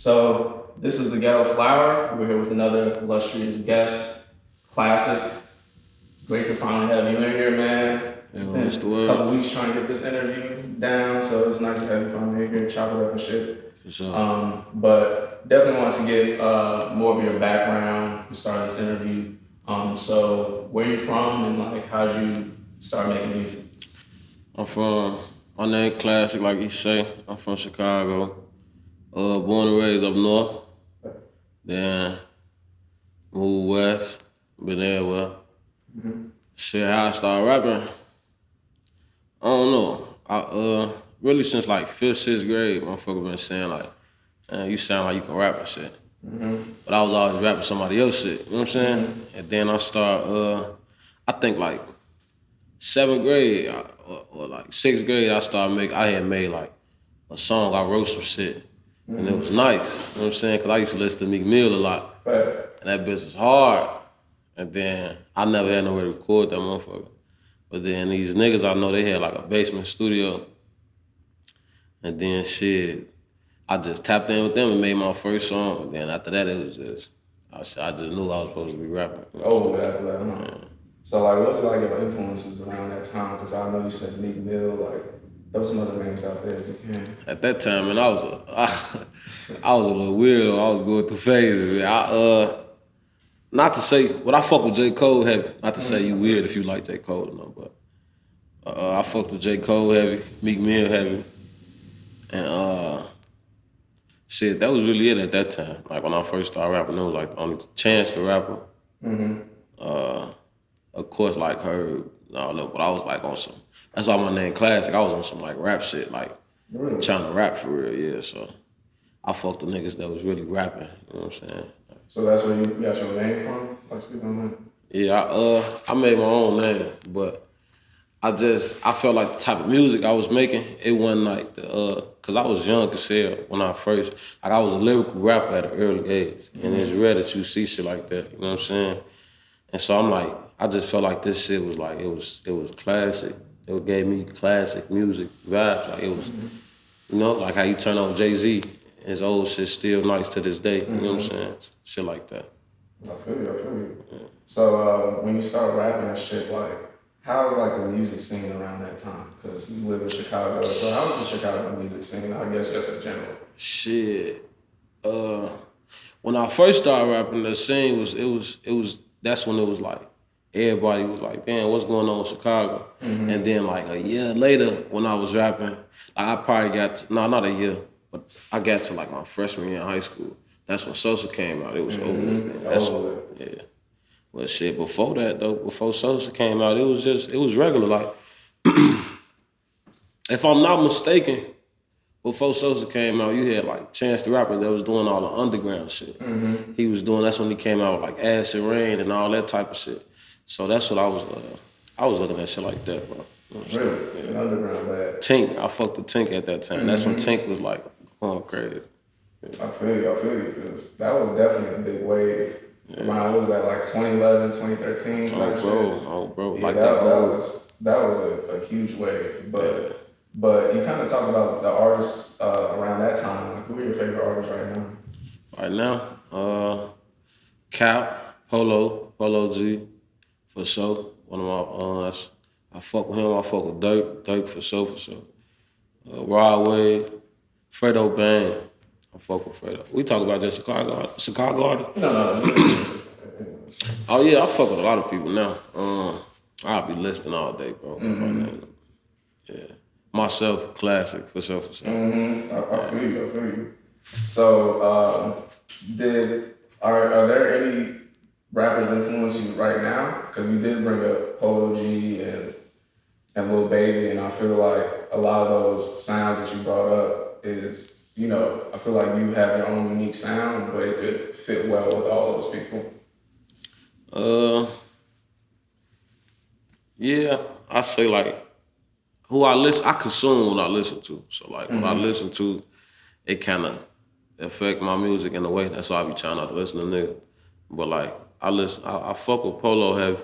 So this is the Ghetto Flower. We're here with another illustrious guest, classic. It's great to finally have you in here, man. It's the A word. couple weeks trying to get this interview down, so it's nice to have you finally in here, chop it up and shit. For sure. But definitely want to get more of your background to start this interview. So where you from and like how'd you start making music? My name Classic, like you say. I'm from Chicago. Born and raised up north. Then moved west. Been there well. Shit, how I started rapping? I don't know. I really since like 5th, 6th grade, motherfucker been saying like, man, you sound like you can rap and shit. But I was always rapping somebody else shit, you know what I'm saying? And then I start, I think like 7th grade or like 6th grade, I had made like a song, I wrote some shit. And it was nice, you know what I'm saying? Cause I used to listen to Meek Mill a lot. Right. And that bitch was hard. And then I never had nowhere to record that motherfucker. But then these niggas I know, they had like a basement studio. And then shit, I just tapped in with them and made my first song. And then after that, it was just, I just knew I was supposed to be rapping. Oh, that. So like, what's like your influences around that time? Because I know you said Meek Mill, like there was some other names out there if you can. At that time, man, I was a little weirdo. I was going through phases. Man. Not to say, I fuck with J. Cole heavy. Not to say you weird if you like J. Cole or no, but I fucked with J. Cole heavy, Meek Mill heavy, and shit, that was really it at that time. Like when I first started rapping, it was like the only chance to rapper. Of course, like Herb, I don't know, but I was like on some. That's why my name Classic. I was on some like rap shit, like trying to rap for real, yeah. So I fucked the niggas that was really rapping. You know what I'm saying? So that's where you got your name from? Like speak on that. Yeah, I made my own name, but I felt like the type of music I was making, it wasn't like cause I was young as hell when I first, like I was a lyrical rapper at an early age. And it's rare that you see shit like that, you know what I'm saying? And so I'm like, I just felt like this shit was like, it was classic. It gave me classic music vibes. Like it was, you know, like how you turn on Jay-Z, his old shit still nice to this day, you know what I'm saying? Shit like that. I feel you. Yeah. So when you start rapping and shit, like, how was like the music scene around that time? Because you live in Chicago, so how was the Chicago music scene? I guess just in general. Shit. When I first started rapping, the scene that's when it was like, everybody was like, damn, what's going on in Chicago? And then like a year later, when I was rapping, like I probably not a year, but I got to like my freshman year in high school. That's when Sosa came out. It was over. Yeah. But shit, before that though, before Sosa came out, it was regular. Like, if I'm not mistaken, before Sosa came out, you had like Chance the Rapper that was doing all the underground shit. He was doing, that's when he came out with like Acid Rain and all that type of shit. So that's what I was looking at shit like that, bro. Really? Yeah. Underground bad. Tink, I fucked with Tink at that time. That's when Tink was like going crazy. Yeah. I feel you, because that was definitely a big wave. Yeah. Around, what was that, like 2011, 2013? Oh, bro. Yeah, like that was a huge wave. But you kind of talked about the artists around that time. Like, who are your favorite artists right now? Right now, Cap, Polo G, for sure. One of my, I fuck with him. I fuck with Dirk for sure. Rod Wave, Fredo Bang. I fuck with Fredo. We talk about just Chicago artists? No. Oh yeah, I fuck with a lot of people now. I'll be listening all day, bro. Yeah. Myself, Classic, for sure. I feel you. So, are there any rappers influence you right now? Because you did bring up Polo G and Lil Baby, and I feel like a lot of those sounds that you brought up is, you know, I feel like you have your own unique sound, but it could fit well with all those people. Yeah, I say like who I consume what I listen to. So like what I listen to, it kind of affect my music in a way. That's why I be trying not to listen to niggas. But like I fuck with Polo heavy,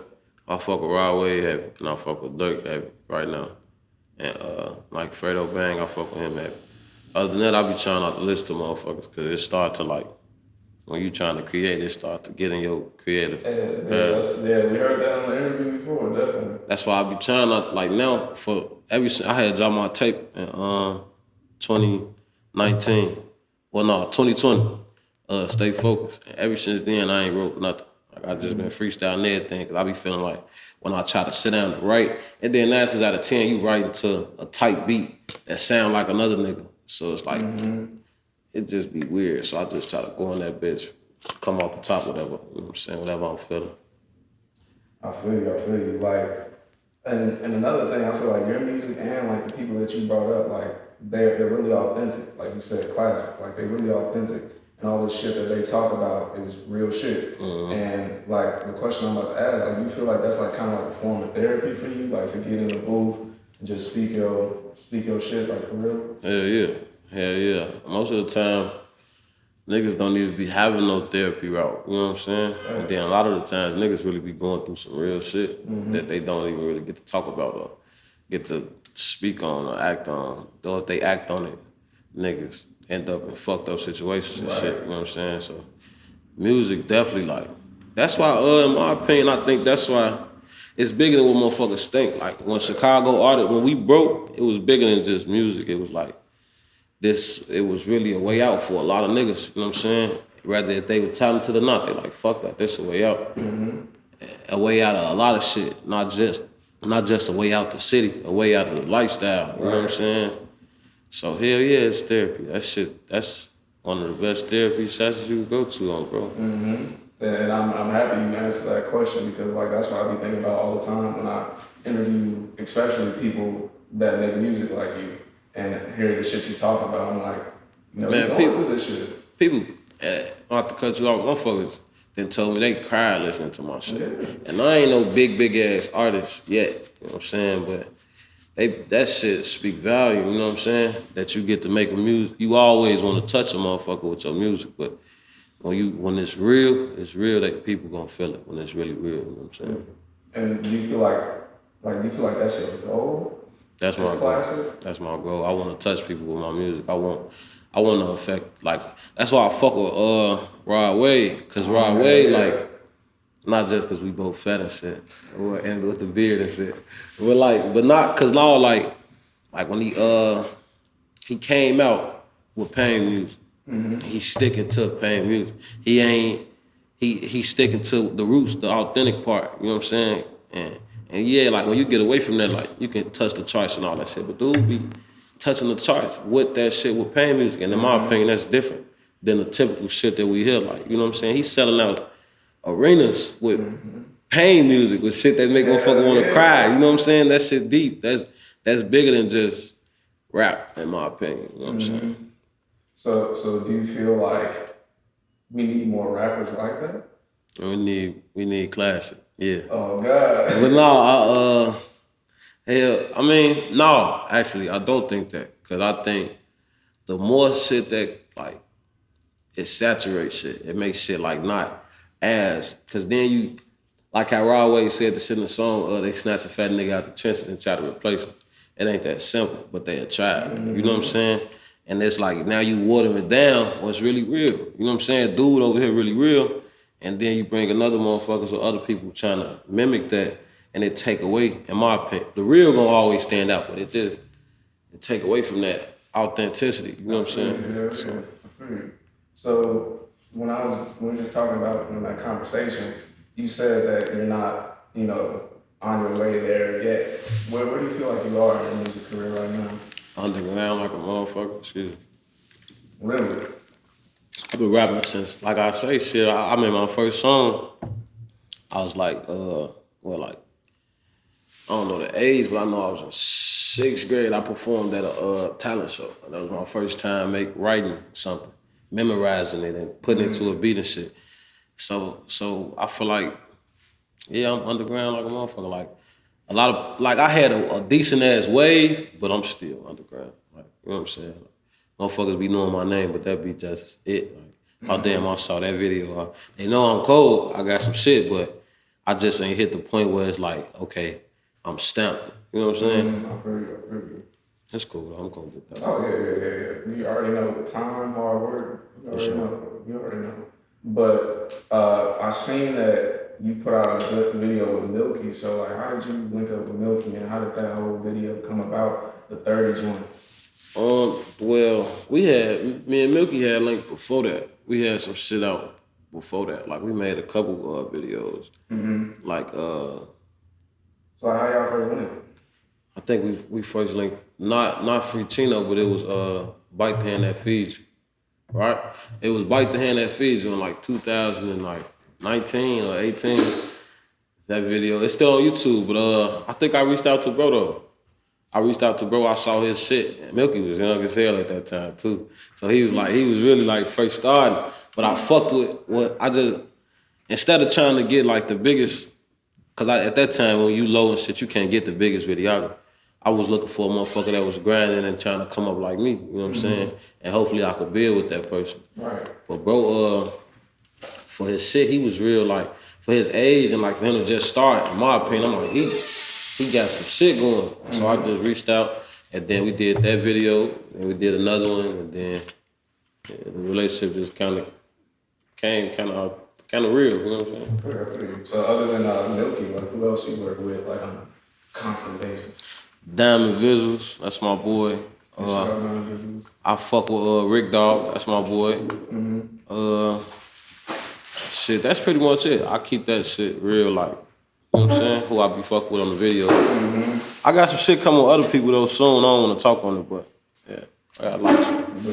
I fuck with Rod Wave heavy, and I fuck with Dirk heavy right now. And like Fredo Bang, I fuck with him heavy. Other than that, I be trying not to listen to motherfuckers because it start to like, when you trying to create, it start to get in your creative. We heard that on the interview before, definitely. That's why I be trying not, like now, I had dropped my tape in 2019. Well, no, 2020. Stay focused. And ever since then, I ain't wrote nothing. Like I just been freestyling everything because I be feeling like when I try to sit down and write, and then 9 times out of 10, you write to a tight beat that sound like another nigga. So it's like, it just be weird. So I just try to go in that bitch, come off the top, whatever. You know what I'm saying? Whatever I'm feeling. I feel you. Like, and another thing, I feel like your music and like the people that you brought up, like they're really authentic. Like you said, classic. Like they really authentic, and all this shit that they talk about is real shit. And like the question I'm about to ask, like you feel like that's like kind of like a form of therapy for you, like to get in the booth and just speak your shit, like for real. Hell yeah. Most of the time, niggas don't even be having no therapy route. You know what I'm saying? Right. And then a lot of the times, niggas really be going through some real shit that they don't even really get to talk about or get to speak on or act on. Though if they act on it, niggas end up in fucked up situations and shit. You know what I'm saying? So music definitely like, that's why, in my opinion, I think that's why it's bigger than what motherfuckers think. Like when Chicago artists, when we broke, it was bigger than just music. It was like, it was really a way out for a lot of niggas, you know what I'm saying? Rather if they were talented or not, they like, fuck that, this a way out. A way out of a lot of shit, not just a way out the city, a way out of the lifestyle, you know what I'm saying? So hell yeah, it's therapy. That's one of the best therapy sessions you can go to on, bro. And I'm happy you answered that question because like that's what I be thinking about all the time when I interview, especially people that make music like you and hear the shit you talking about. I'm like, you Man, going people, through this shit. People, not to cut you off, motherfuckers then told me they cried listening to my shit. And I ain't no big ass artist yet, you know what I'm saying? But that shit speak value, you know what I'm saying? That you get to make a music. You always want to touch a motherfucker with your music, but when it's real that people gonna feel it when it's really real, you know what I'm saying? And do you feel like that's your goal? That's my goal. That's my goal. I want to touch people with my music. I want to affect, like, that's why I fuck with Rod Wave, cause Rod Wave, like, not just cause we both fat and shit, and with the beard and shit, but not cause now like when he came out with Pain music, he's sticking to Pain music. He's sticking to the roots, the authentic part. You know what I'm saying? And yeah, like when you get away from that, like you can touch the charts and all that shit, but dude be touching the charts with that shit with Pain music, and in my opinion, that's different than the typical shit that we hear. Like, you know what I'm saying? He's selling out arenas with Pain music, with shit that make motherfucker want to cry. You know what I'm saying? That shit deep. That's bigger than just rap, in my opinion. You know what I'm saying? So do you feel like we need more rappers like that? We need classic. Yeah. Oh God. But no, no, actually, I don't think that. Cause I think the more shit that like it saturates shit, it makes shit like not as, cause then you, like how Rod Wave said the shit in the song, they snatch a fat nigga out the trenches and try to replace him. It ain't that simple, but they a tribe. You know what I'm saying? And it's like now you water it down what's really real. You know what I'm saying? Dude over here really real. And then you bring another motherfuckers or other people trying to mimic that, and it take away, in my opinion, the real gonna always stand out, but it take away from that authenticity. You know what I'm saying? Yeah. I feel you. So when we were just talking about in that conversation, you said that you're not, on your way there yet. Where do you feel like you are in your music career right now? Underground like a motherfucker. Excuse me. Really? I've been rapping since, like I say, shit. I made my first song. I was like, I don't know the age, but I know I was in 6th grade. I performed at a talent show. That was my first time writing something, memorizing it and putting it to a beat and shit. So I feel like, yeah, I'm underground like a motherfucker. Like a lot of, like I had a decent ass wave, but I'm still underground. Like, you know what I'm saying? Like, motherfuckers be knowing my name, but that be just it. Like, oh damn, I saw that video. They know I'm cold. I got some shit, but I just ain't hit the point where it's like, okay, I'm stamped. You know what I'm saying? I feel you. It's cool. I'm gonna get that. Oh yeah. You already know the time, hard work. You For already sure. know. You already know. But I seen that you put out a good video with Milky. So like, how did you link up with Milky, and how did that whole video come about? The 30 joint. Well, we had me and Milky had linked before that. We had some shit out before that. Like we made a couple videos. Like So like, how y'all first linked? I think we first linked not Free Chino, but it was Bite the Hand That Feeds You. Right? It was Bite the Hand That Feeds You in like 2019 or 18. That video. It's still on YouTube, but I think I reached out to bro though. I reached out to bro, I saw his shit. And Milky was young as hell at that time too. So he was really like first starting. But I fucked with what I just, instead of trying to get like the biggest, cause at that time when you low and shit, you can't get the biggest videographer. I was looking for a motherfucker that was grinding and trying to come up like me, you know what I'm saying? And hopefully I could build with that person. Right. But bro, for his shit, he was real like, for his age and like for him to just start, in my opinion, I'm like, he got some shit going. So I just reached out and then we did that video and we did another one and then the relationship just kind of came kind of real, you know what I'm saying? So other than Milky, like who else you work with like on a constant basis? Diamond Visuals, that's my boy. I fuck with Rick Dog, that's my boy. Shit, that's pretty much it. I keep that shit real like, you know what I'm saying? Who I be fucking with on the video. I got some shit coming with other people though soon. I don't want to talk on it, but yeah, I got a lot of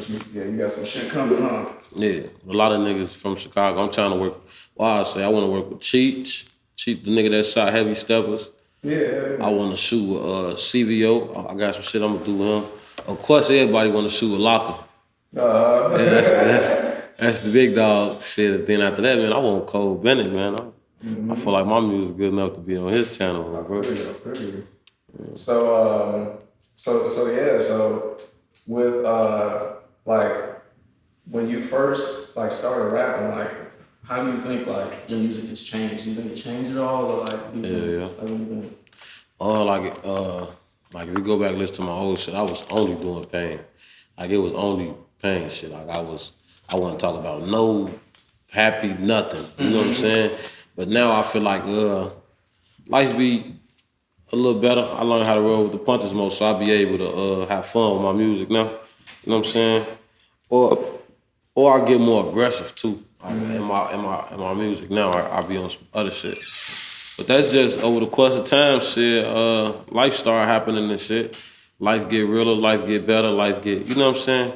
shit. You got some shit coming, huh? Yeah, a lot of niggas from Chicago. I'm trying to work. Well, I want to work with Cheech, the nigga that shot Heavy Steppers. Yeah. I want to shoot with CVO. I got some shit I'm gonna do with him. Of course, everybody want to shoot with Locker. Yeah, that's the big dog shit. Then after that, man, I want Cole Bennett, man. I feel like my music good enough to be on his channel, bro. I feel you. So with like when you first like started rapping, like how do you think like your music has changed? Do you think it changed at all, or like Like if you go back and listen to my old shit, I was only doing pain. Like it was only pain shit. Like I wasn't talking about no happy nothing. You know what I'm saying? But now I feel like life be a little better. I learned how to roll with the punches more, so I'll be able to have fun with my music now. You know what I'm saying? Or I get more aggressive too. Like in my music now, I be on some other shit. But that's just over the course of time, shit. Life start happening and shit. Life get realer, life get better, life get, you know what I'm saying?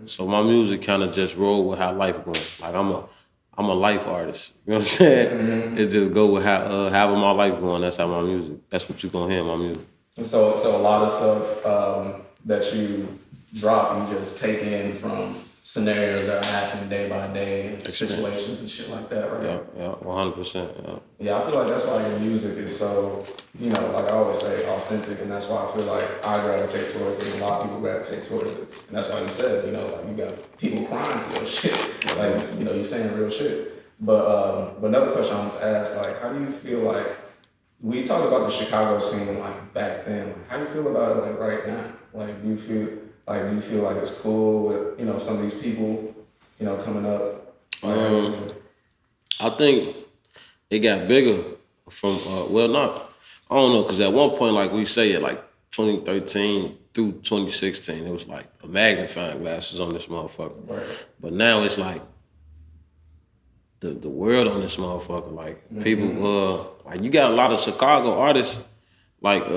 So my music kind of just roll with how life going. Like I'm a life artist. You know what I'm saying? It just go with however my life going. That's how my music. That's what you gonna hear in my music. And so a lot of stuff that you drop, you just take in from scenarios that are happening day by day, situations and shit like that, right? Yeah, 100%. Yeah. Yeah, I feel like that's why your music is so, you know, like I always say, authentic, and that's why I feel like I gravitate towards it, and a lot of people gravitate towards it. And that's why you said, you know, like you got people crying to your shit, like, you know, you're saying real shit. But another question I want to ask, like, how do you feel like, we talked about the Chicago scene like back then, like, how do you feel about it like right now? Like, do you feel like it's cool with, you know, some of these people, you know, coming up? I think it got bigger from, I don't know, because at one point, like we say it, like 2013 through 2016, it was like a magnifying glass was on this motherfucker. Right. But now it's like the world on this motherfucker. Like people, like you got a lot of Chicago artists, like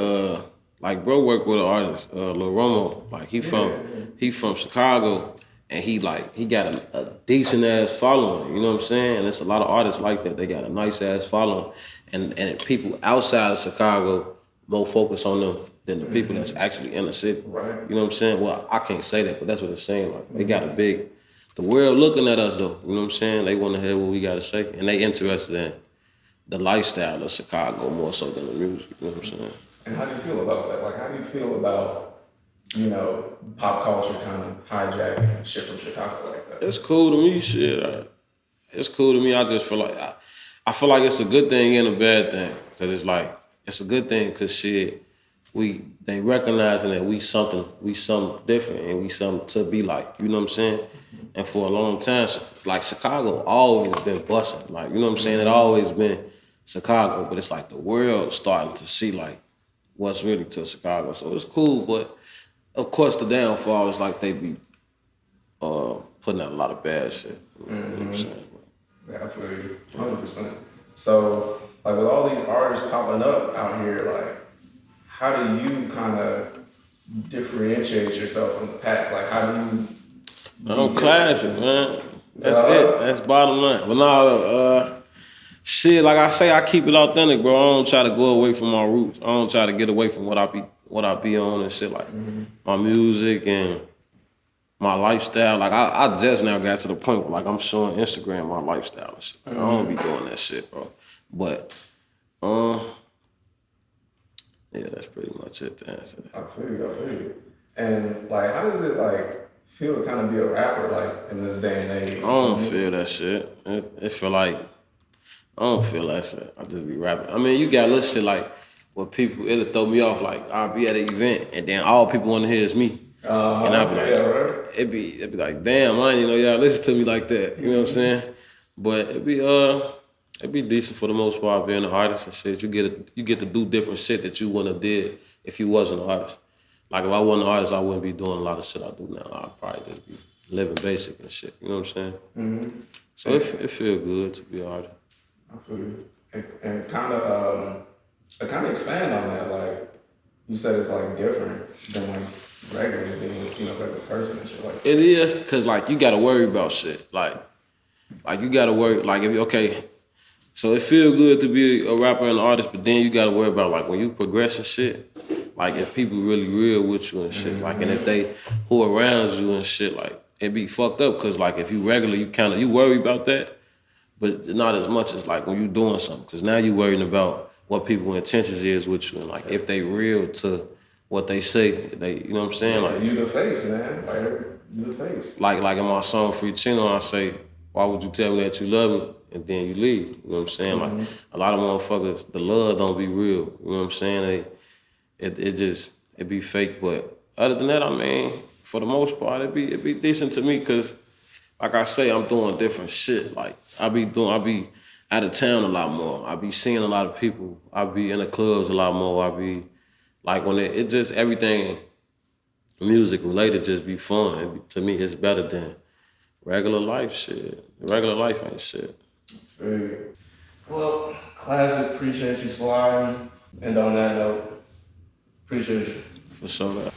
bro work with an artist, Lil Romo, like he from Chicago, and he got a decent ass following, you know what I'm saying? And there's a lot of artists like that. They got a nice ass following, and people outside of Chicago more focus on them than the people that's actually in the city. Right. You know what I'm saying? Well, I can't say that, but that's what it's saying. Like they got the world looking at us though. You know what I'm saying? They want to hear what we got to say, and they interested in the lifestyle of Chicago more so than the music. You know what I'm saying? And how do you feel about that? Like, how do you feel about, you know, pop culture kind of hijacking shit from Chicago like that? It's cool to me, shit. It's cool to me. I just feel like I feel like it's a good thing and a bad thing, because it's like it's a good thing because shit, they recognizing that we something different and we something to be like, you know what I'm saying? And for a long time, like Chicago always been busting, like, you know what I'm saying? It always been Chicago, but it's like the world starting to see like what's really to Chicago. So it's cool, but of course the downfall is like they be putting out a lot of bad shit. You know what I'm saying? Yeah, I feel you, 100%. So, like with all these artists popping up out here, like, how do you kind of differentiate yourself from the pack? Like, how do you? I'm classic, man. That's it. That's bottom line. But now, shit, like I say, I keep it authentic, bro. I don't try to go away from my roots. I don't try to get away from what I be on and shit, like my music and my lifestyle. Like I just now got to the point where like I'm showing Instagram my lifestyle and shit. Like, I don't be doing that shit, bro. But yeah, that's pretty much it to answer that. I feel you. I feel you. And like, how does it like feel to kind of be a rapper like in this day and age? I don't feel that shit. It feel like I don't feel that shit. I just be rapping. I mean, you got little shit like where people it'll throw me off. Like I'll be at an event and then all people want to hear is me, and I'll be like, right. it'd be like, damn, I didn't know y'all listen to me like that. You know what I'm saying? But it'd be decent for the most part being an artist and shit. You get to do different shit that you wouldn't have did if you wasn't an artist. Like if I wasn't an artist, I wouldn't be doing a lot of shit I do now. I'd probably just be living basic and shit. You know what I'm saying? Mm-hmm. So it feel good to be an artist. I feel you. And kind of expand on that. Like you said, it's like different than like regular being, regular person and shit like that. It is, cause like you gotta worry about shit. Like you gotta worry. Like if okay, so it feel good to be a rapper and an artist, but then you gotta worry about like when you progress and shit. Like if people really real with you and shit. Like and if they who around you and shit. Like it be fucked up, cause like if you regular, you worry about that, but not as much as like when you doing something. Cause now you worrying about what people's intentions is with you and like if they real to what they say. They you know what I'm saying? Like you the face, man. Like you the face. Like in my song Free Chino, I say, why would you tell me that you love me and then you leave? You know what I'm saying? Like a lot of motherfuckers, the love don't be real. You know what I'm saying? It be fake. But other than that, I mean, for the most part, it be decent to me because, like I say, I'm doing different shit. Like I be out of town a lot more. I be seeing a lot of people. I be in the clubs a lot more. I be like when it just everything music related just be fun. To me, it's better than regular life shit. Regular life ain't shit. Very good. Well, classic. Appreciate you sliding. And on that note, appreciate you. For sure.